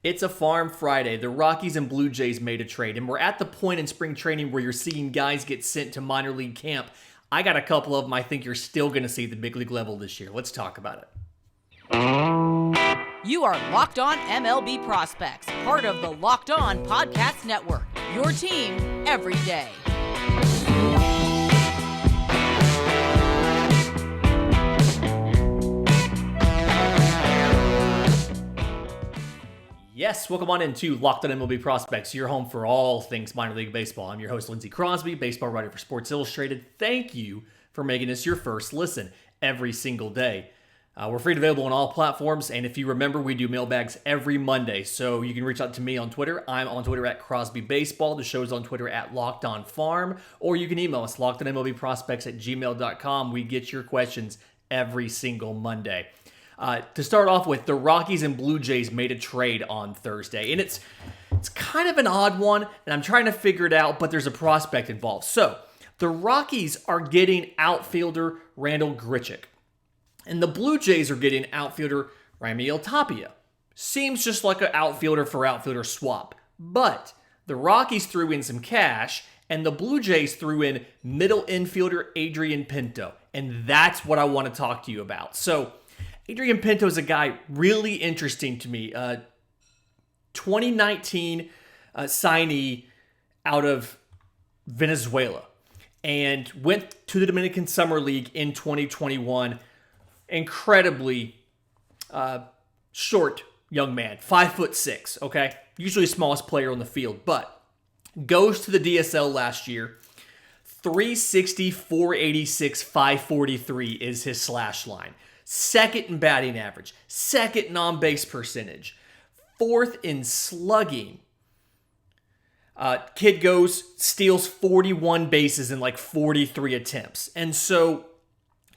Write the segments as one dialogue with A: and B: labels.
A: It's a Farm Friday. The Rockies and Blue Jays made a trade, and we're at the point in spring training where you're seeing guys get sent to minor league camp. I got a couple of them I think you're still going to see at the big league level this year. Let's talk about it.
B: You are Locked On MLB Prospects, part of the Locked On Podcast Network, your team every day.
A: Yes, welcome on into Locked On MLB Prospects, your home for all things minor league baseball. I'm your host, Lindsey Crosby, baseball writer for Sports Illustrated. Thank you for making this your first listen every single day. We're free and available on all platforms, and if you remember, we do mailbags every Monday, so you can reach out to me on Twitter. I'm on Twitter at Crosby Baseball. The show's on Twitter at Locked On Farm, or you can email us, lockedonmlbprospects@gmail.com. We get your questions every single Monday. To start off with, the Rockies and Blue Jays made a trade on Thursday, and it's kind of an odd one, and I'm trying to figure it out, but there's a prospect involved. So, the Rockies are getting outfielder Randal Grichuk, and the Blue Jays are getting outfielder Raimel Tapia. Seems just like an outfielder for outfielder swap, but the Rockies threw in some cash, and the Blue Jays threw in middle infielder Adrian Pinto, and that's what I want to talk to you about. So, Adrian Pinto is a guy really interesting to me. 2019 signee out of Venezuela and went to the Dominican Summer League in 2021. Incredibly short young man, 5'6", okay? Usually the smallest player on the field, but goes to the DSL last year. 360, 486, 543 is his slash line. Second in batting average, second in on-base percentage, fourth in slugging. Kid steals 41 bases in like 43 attempts. And so,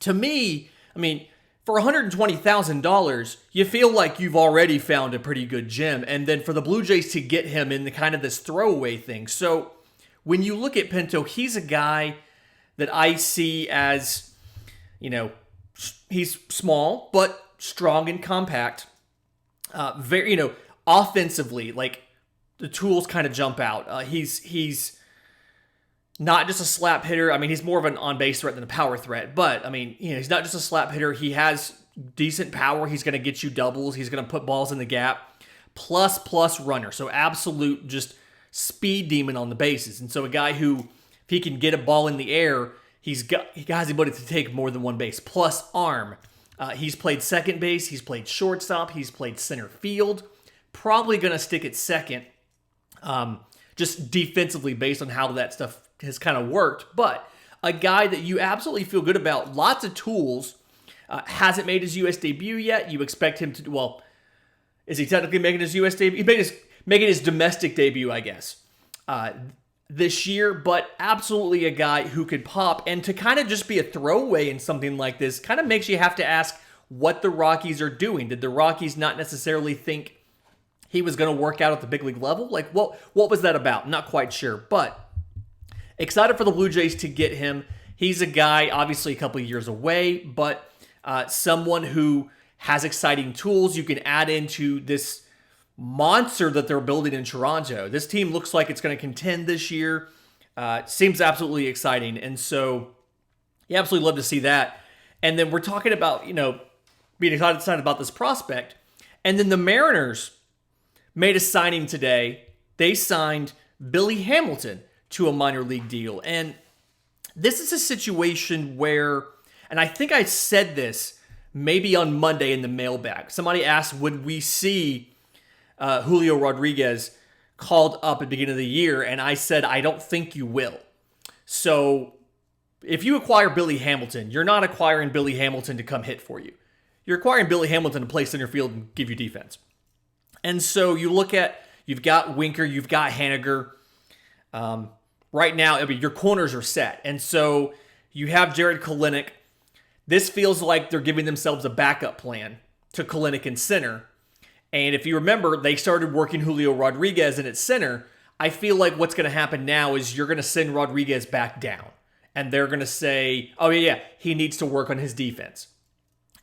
A: to me, I mean, for $120,000, you feel like you've already found a pretty good gem. And then for the Blue Jays to get him in the kind of this throwaway thing. So, when you look at Pinto, he's a guy that I see as, he's small, but strong and compact. Very, offensively, like the tools kind of jump out. He's not just a slap hitter. I mean, he's more of an on-base threat than a power threat. But, I mean, he's not just a slap hitter. He has decent power. He's going to get you doubles. He's going to put balls in the gap. Plus runner. So, absolute just speed demon on the bases. And so, a guy who, if he can get a ball in the air, he has the ability to take more than one base, plus arm. He's played second base, he's played shortstop, he's played center field. Probably going to stick at second, just defensively based on how that stuff has kind of worked. But a guy that you absolutely feel good about, lots of tools, hasn't made his U.S. debut yet. You expect him to, well, is he technically making his U.S. debut? He's making his domestic debut, I guess. This year, but absolutely a guy who could pop, and to kind of just be a throwaway in something like this kind of makes you have to ask what the Rockies are doing. Did the Rockies not necessarily think he was going to work out at the big league level? Like, what was that about? Not quite sure, but excited for the Blue Jays to get him. He's a guy, obviously a couple of years away, but someone who has exciting tools you can add into this monster that they're building in Toronto. This team looks like it's going to contend this year. Seems absolutely exciting. And so you absolutely love to see that. And then we're talking about, being excited about this prospect. And then the Mariners made a signing today. They signed Billy Hamilton to a minor league deal. And this is a situation where, and I think I said this maybe on Monday in the mailbag. Somebody asked, would we see Julio Rodriguez called up at the beginning of the year, and I said, I don't think you will. So if you acquire Billy Hamilton, you're not acquiring Billy Hamilton to come hit for you. You're acquiring Billy Hamilton to play center field and give you defense. And so you look at, you've got Winker, you've got Haniger. Right now, I mean, your corners are set. And so you have Jared Kelenic. This feels like they're giving themselves a backup plan to Kelenic in center. And if you remember, they started working Julio Rodriguez in at center. I feel like what's going to happen now is you're going to send Rodriguez back down. And they're going to say, oh yeah, he needs to work on his defense.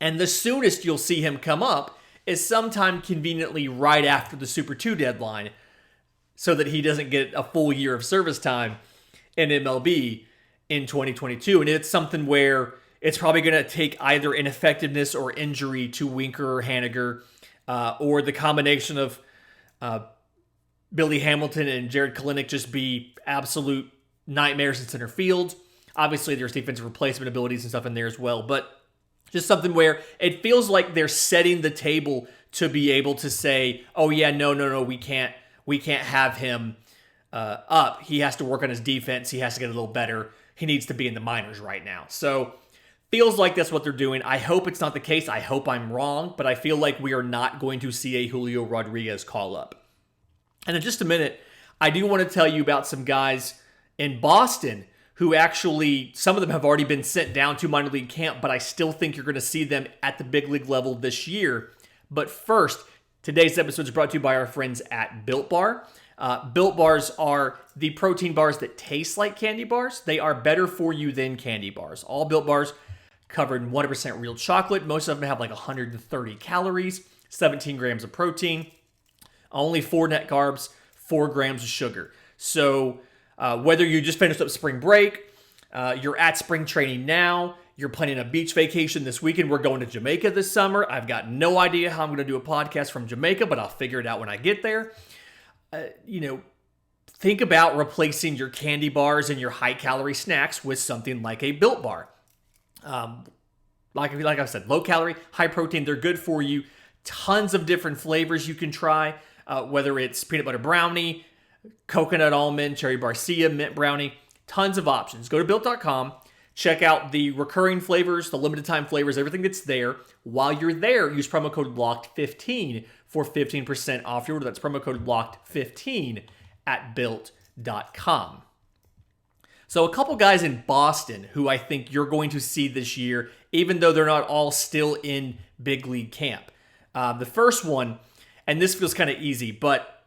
A: And the soonest you'll see him come up is sometime conveniently right after the Super 2 deadline so that he doesn't get a full year of service time in MLB in 2022. And it's something where it's probably going to take either ineffectiveness or injury to Winker or Haniger, or the combination of Billy Hamilton and Jared Kalenic just be absolute nightmares in center field. Obviously, there's defensive replacement abilities and stuff in there as well, but just something where it feels like they're setting the table to be able to say, oh yeah, no, we can't have him up. He has to work on his defense. He has to get a little better. He needs to be in the minors right now. So feels like that's what they're doing. I hope it's not the case. I hope I'm wrong, but I feel like we are not going to see a Julio Rodriguez call up. And in just a minute, I do want to tell you about some guys in Boston who actually, some of them have already been sent down to minor league camp, but I still think you're going to see them at the big league level this year. But first, today's episode is brought to you by our friends at Built Bar. Built Bars are the protein bars that taste like candy bars. They are better for you than candy bars. All Built Bars covered in 100% real chocolate. Most of them have like 130 calories, 17 grams of protein, only 4 net carbs, 4 grams of sugar. So whether you just finished up spring break, you're at spring training now, you're planning a beach vacation this weekend. We're going to Jamaica this summer. I've got no idea how I'm going to do a podcast from Jamaica, but I'll figure it out when I get there. Think about replacing your candy bars and your high-calorie snacks with something like a Built Bar. Like I said, low calorie, high protein, they're good for you. Tons of different flavors you can try, whether it's peanut butter brownie, coconut almond, cherry barcia, mint brownie, tons of options. Go to Built.com, check out the recurring flavors, the limited time flavors, everything that's there. While you're there, use promo code LOCKED15 for 15% off your order. That's promo code LOCKED15 at Built.com. So a couple guys in Boston who I think you're going to see this year, even though they're not all still in big league camp. The first one, and this feels kind of easy, but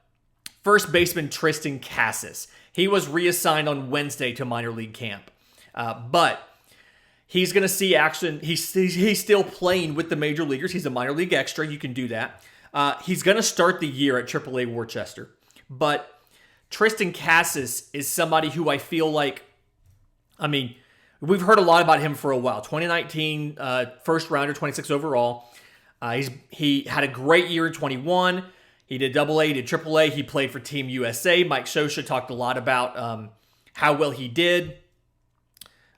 A: first baseman Triston Casas. He was reassigned on Wednesday to minor league camp, but he's going to see action. He's still playing with the major leaguers. He's a minor league extra. You can do that. He's going to start the year at AAA Worcester, but Triston Casas is somebody who I feel like, we've heard a lot about him for a while. 2019 first rounder, 26 overall. He had a great year in 21. He did AA, he did AAA. He played for Team USA. Mike Scioscia talked a lot about how well he did.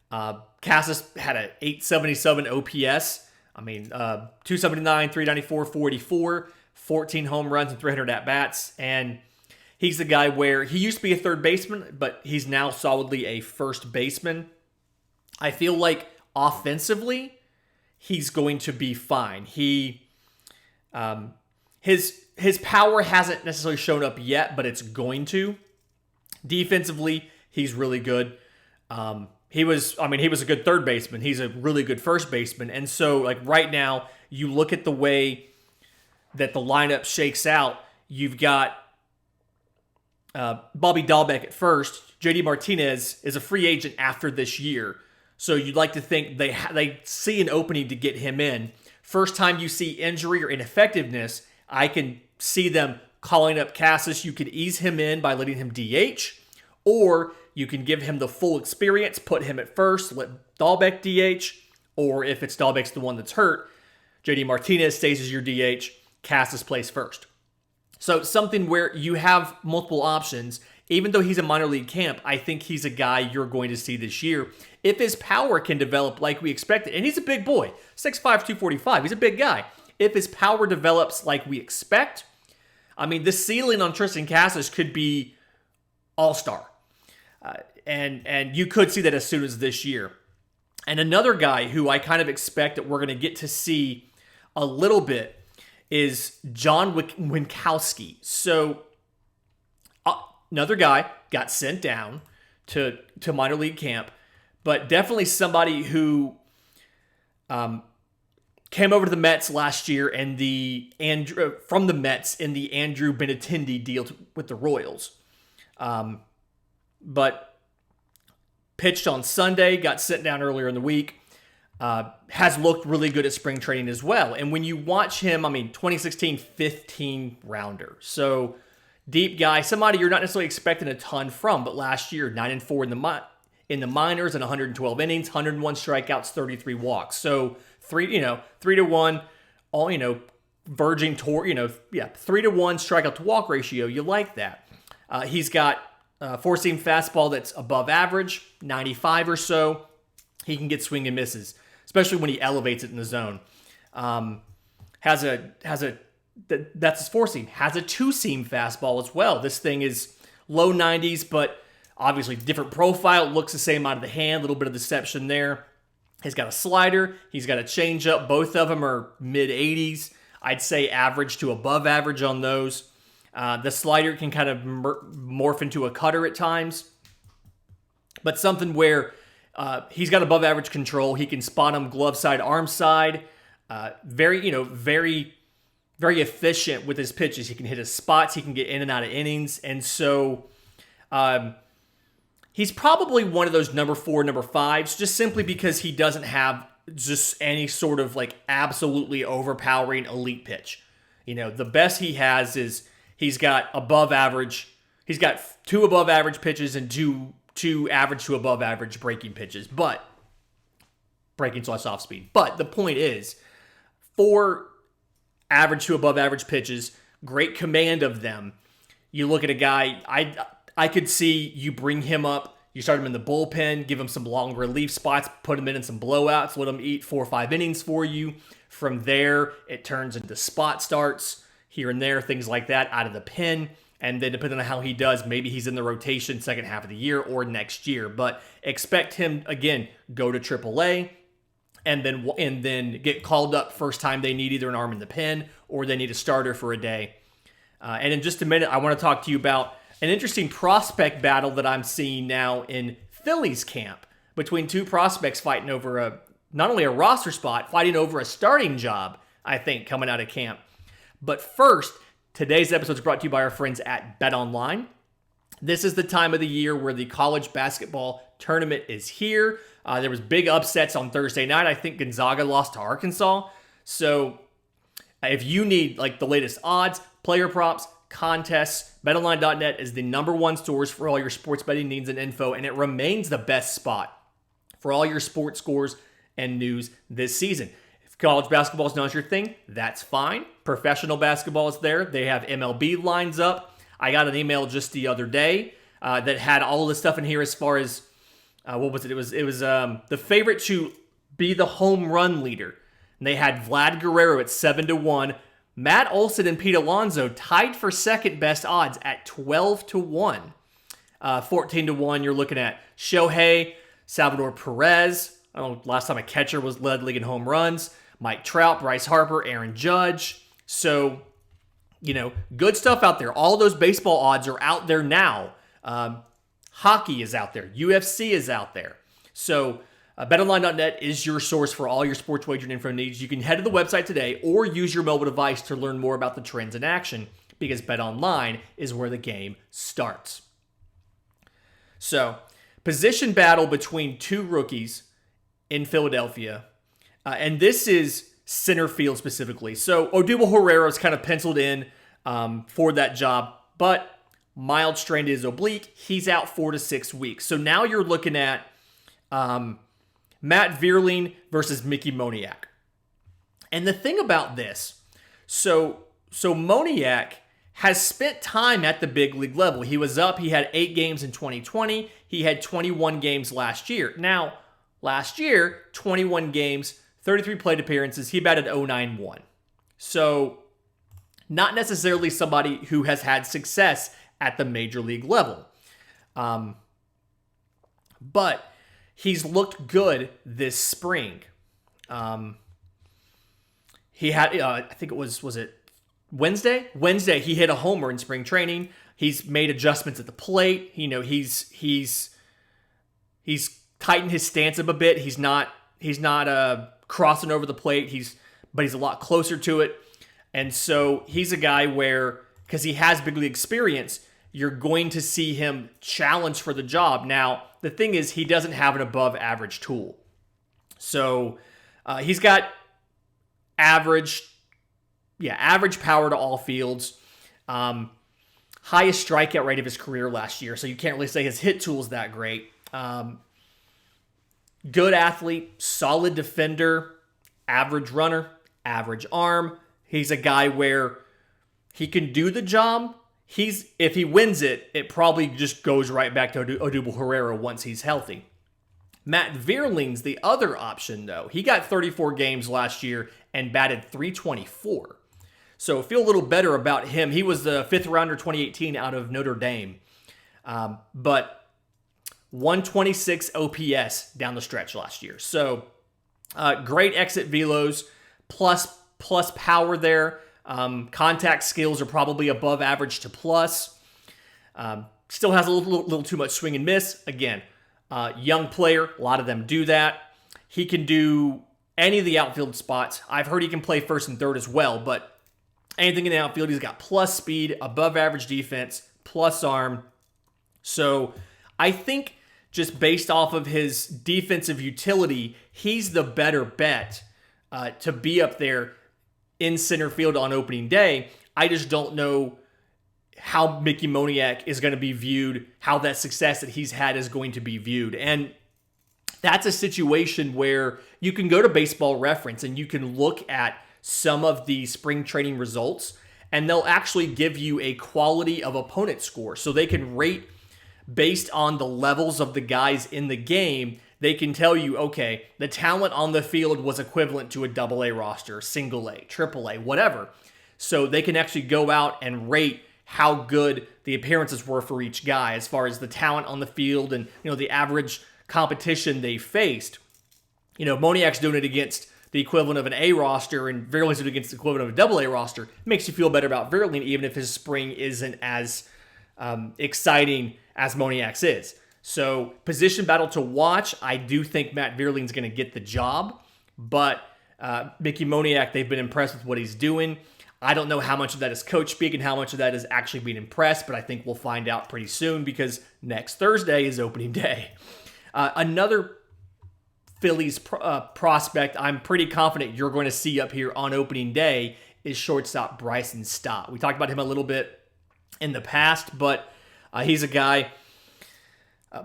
A: Casas had an 877 OPS. 279, 394, 484, 14 home runs and 300 at-bats. And he's the guy where he used to be a third baseman, but he's now solidly a first baseman. I feel like offensively, he's going to be fine. His power hasn't necessarily shown up yet, but it's going to. Defensively, he's really good. He was a good third baseman. He's a really good first baseman. And so, like right now, you look at the way that the lineup shakes out. You've got Bobby Dalbeck at first. JD Martinez is a free agent after this year. So you'd like to think they see an opening to get him in. First time you see injury or ineffectiveness, I can see them calling up Casas. You could ease him in by letting him DH, or you can give him the full experience, put him at first, let Dalbeck DH, or if it's Dalbeck's the one that's hurt, JD Martinez stays as your DH, Casas plays first. So something where you have multiple options. Even though he's a minor league camp, I think he's a guy you're going to see this year. If his power can develop like we expected, and he's a big boy, 6'5", 245, he's a big guy. If his power develops like we expect, the ceiling on Triston Casas could be all-star. And you could see that as soon as this year. And another guy who I kind of expect that we're going to get to see a little bit is John Winkowski. So another guy got sent down to minor league camp, but definitely somebody who came over to the Mets last year and from the Mets in the Andrew Benintendi deal with the Royals. But pitched on Sunday, got sent down earlier in the week. has looked really good at spring training as well. And when you watch him, 2016 15 rounder. So deep guy, somebody you're not necessarily expecting a ton from, but last year 9-4 in the minors and 112 innings, 101 strikeouts, 33 walks. So 3-1, all, verging toward, 3-1 strikeout to walk ratio. You like that. He's got four-seam fastball that's above average, 95 or so. He can get swing and misses, especially when he elevates it in the zone. That's his four-seam. Has a two-seam fastball as well. This thing is low 90s, but obviously different profile. Looks the same out of the hand. A little bit of deception there. He's got a slider. He's got a changeup. Both of them are mid-80s. I'd say average to above average on those. The slider can kind of morph into a cutter at times, but something where he's got above average control. He can spot him glove side, arm side. Very efficient with his pitches. He can hit his spots. He can get in and out of innings. And so he's probably one of those number 4, number 5s, just simply because he doesn't have just any sort of like absolutely overpowering elite pitch. The best he has is he's got above average. He's got 2 above average pitches and two average to above average breaking pitches, but breaking / off speed. But the point is, 4 average to above average pitches, great command of them. You look at a guy, I could see you bring him up, you start him in the bullpen, give him some long relief spots, put him in some blowouts, let him eat 4 or 5 innings for you. From there, it turns into spot starts here and there, things like that out of the pen. And then depending on how he does, maybe he's in the rotation second half of the year or next year. But expect him, again, go to AAA and then get called up first time they need either an arm in the pen or they need a starter for a day. And in just a minute, I want to talk to you about an interesting prospect battle that I'm seeing now in Phillies camp between 2 prospects fighting over not only a roster spot, fighting over a starting job, I think, coming out of camp. But first, today's episode is brought to you by our friends at BetOnline. This is the time of the year where the college basketball tournament is here. There was big upsets on Thursday night. I think Gonzaga lost to Arkansas. So if you need like the latest odds, player props, contests, betonline.net is the number 1 source for all your sports betting needs and info, and it remains the best spot for all your sports scores and news this season. If college basketball is not your thing, that's fine. Professional basketball is there. They have MLB lines up. I got an email just the other day that had all of this stuff in here as far as, what was it? It was the favorite to be the home run leader. And they had Vlad Guerrero at 7-1. Matt Olson and Pete Alonso tied for second best odds at 12-1. 14-1, you're looking at Shohei, Salvador Perez. I don't know, last time a catcher was led league in home runs. Mike Trout, Bryce Harper, Aaron Judge. So, good stuff out there. All those baseball odds are out there now. Hockey is out there. UFC is out there. So, BetOnline.net is your source for all your sports wagering info needs. You can head to the website today or use your mobile device to learn more about the trends in action because BetOnline is where the game starts. So, position battle between 2 rookies in Philadelphia. And this is center field specifically. So, Odubel Herrera is kind of penciled in for that job, but mild strain to his oblique. He's out 4 to 6 weeks. So now you're looking at Matt Vierling versus Mickey Moniak. And the thing about this, so Moniak has spent time at the big league level. He was up, he had 8 games in 2020. He had 21 games last year. Now, last year, 21 games, 33 plate appearances. He batted .091. So, not necessarily somebody who has had success at the major league level. But he's looked good this spring. He had, I think it was it Wednesday? Wednesday, he hit a homer in spring training. He's made adjustments at the plate. He's tightened his stance up a bit. He's not crossing over the plate. But he's a lot closer to it. And so he's a guy where, because he has big league experience, you're going to see him challenge for the job. Now, the thing is, he doesn't have an above average tool. So He's got average power to all fields. Highest strikeout rate of his career last year, so you can't really say his hit tool is that great. Good athlete, solid defender, average runner, average arm. He's a guy where he can do the job. If he wins it, it probably just goes right back to Odubel Herrera once he's healthy. Matt Vierling's the other option, though. He got 34 games last year and batted .324. So feel a little better about him. He was the 5th rounder 2018 out of Notre Dame. But 126 OPS down the stretch last year. So great exit velos, plus power there. Contact skills are probably above average to plus. Still has a little too much swing and miss. Again, young player, a lot of them do that. He can do any of the outfield spots. I've heard he can play first and third as well, but anything in the outfield, he's got plus speed, above average defense, plus arm. So I think just based off of his defensive utility, he's the better bet to be up there in center field on opening day. I just don't know how Mickey Moniak is going to be viewed, how that success that he's had is going to be viewed. And that's a situation where you can go to Baseball Reference and you can look at some of the spring training results, and they'll actually give you a quality of opponent score. So they can rate based on the levels of the guys in the game. They can tell you, okay, the talent on the field was equivalent to a AA roster, single A, triple A, whatever. So they can actually go out and rate how good the appearances were for each guy as far as the talent on the field and, the average competition they faced. Moniak's doing it against the equivalent of an A roster, and Vearling's doing it against the equivalent of a AA roster. It makes you feel better about Vearling, even if his spring isn't as exciting as Moniak's is. So position battle to watch. I do think Matt Vierling's going to get the job, but Mickey Moniak, they've been impressed with what he's doing. I don't know how much of that is coach speak and how much of that is actually being impressed, but I think we'll find out pretty soon because next Thursday is opening day. Another Phillies prospect I'm pretty confident you're going to see up here on opening day is shortstop Bryson Stott. We talked about him a little bit in the past, but he's a guy,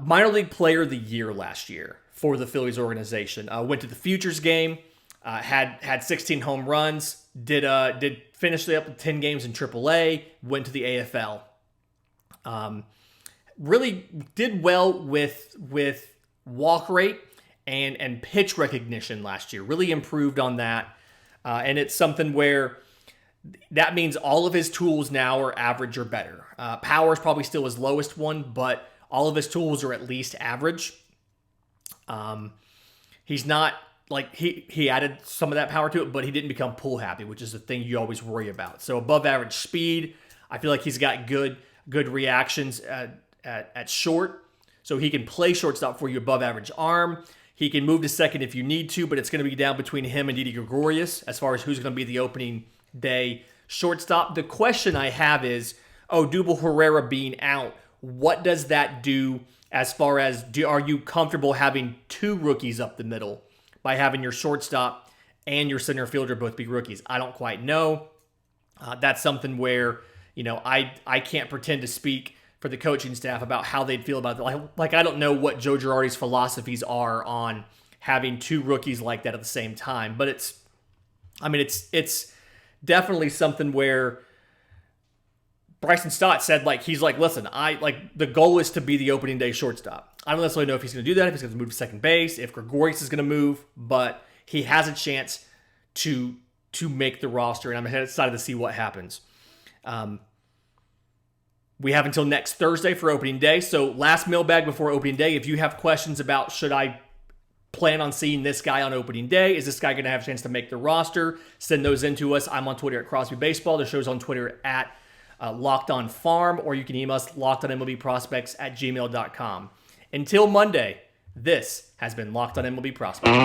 A: minor league player of the year last year for the Phillies organization. Went to the Futures game, had 16 home runs, did finish up with 10 games in AAA, went to the AFL. Really did well with walk rate and pitch recognition last year. Really improved on that. And it's something where that means all of his tools now are average or better. Power is probably still his lowest one, but all of his tools are at least average. He's not like he added some of that power to it, but he didn't become pull happy, which is the thing you always worry about. So above average speed. I feel like he's got good reactions at short. So he can play shortstop for you, above average arm. He can move to second if you need to, but it's going to be down between him and Didi Gregorius as far as who's going to be the opening day shortstop. The question I have is, Odubel Herrera being out, what does that do as far as, are you comfortable having two rookies up the middle by having your shortstop and your center fielder both be rookies? I don't quite know. That's something where, I can't pretend to speak for the coaching staff about how they'd feel about it. Like I don't know what Joe Girardi's philosophies are on having two rookies like that at the same time. But it's definitely something where Bryson Stott said, listen, the goal is to be the opening day shortstop. I don't necessarily know if he's going to do that, if he's going to move to second base, if Gregorius is going to move, but he has a chance to make the roster, and I'm excited to see what happens. We have until next Thursday for opening day. So last mailbag before opening day. If you have questions about should I plan on seeing this guy on opening day, is this guy going to have a chance to make the roster, send those in to us. I'm on Twitter at Crosby Baseball. The show's on Twitter at Locked On Farm, or you can email us lockedonmlbprospects@gmail.com. Until Monday, this has been Locked On MLB Prospects.